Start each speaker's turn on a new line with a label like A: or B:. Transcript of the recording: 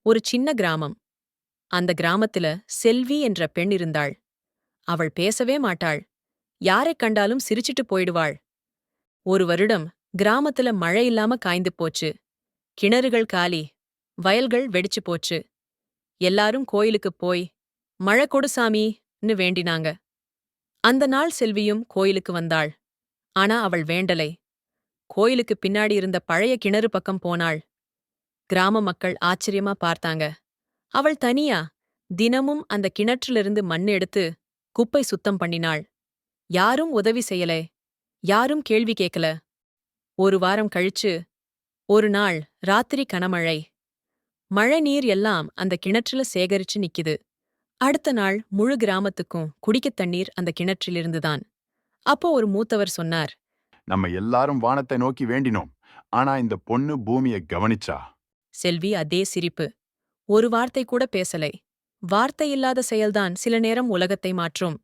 A: ஒரு சின்ன கிராமம். அந்த கிராமத்துல செல்வி என்ற பெண் இருந்தாள். அவள் பேசவே மாட்டாள். யாரைக் கண்டாலும் சிரிச்சிட்டு போயிடுவாள். ஒரு வருடம் கிராமத்துல மழை இல்லாம காய்ந்து போச்சு. கிணறுகள் காலி, வயல்கள் வெடிச்சு போச்சு. எல்லாரும் கோயிலுக்குப் போய் மழை கொடு சாமின்னு வேண்டினாங்க. அந்த நாள் செல்வியும் கோயிலுக்கு வந்தாள். ஆனா அவள் வேண்டலை. கோயிலுக்கு பின்னாடி இருந்த பழைய கிணறு பக்கம் போனாள். கிராம மக்கள் ஆச்சரியமா பார்த்தாங்க. அவள் தனியா தினமும் அந்த கிணற்றிலிருந்து மண் எடுத்து குப்பை சுத்தம் பண்ணினாள். யாரும் உதவி செய்யல. யாரும் கேள்வி கேட்கல. ஒரு வாரம் கழிச்சு ஒரு நாள் ராத்திரி கனமழை. மழை நீர் எல்லாம் அந்த கிணற்றுல சேகரிச்சு நிக்குது. அடுத்த நாள் முழு கிராமத்துக்கும் குடிக்கத் தண்ணீர் அந்த கிணற்றிலிருந்துதான். அப்போ ஒரு மூத்தவர் சொன்னார்.
B: நம்ம எல்லாரும் வானத்தை நோக்கி வேண்டினோம். ஆனா இந்த பொண்ணு பூமியை கவனிச்சா.
A: செல்வி அதே சிரிப்பு. ஒரு வார்த்தை கூட பேசலை. வார்த்தை இல்லாத செயல்தான் சில நேரம் உலகத்தை மாற்றும்.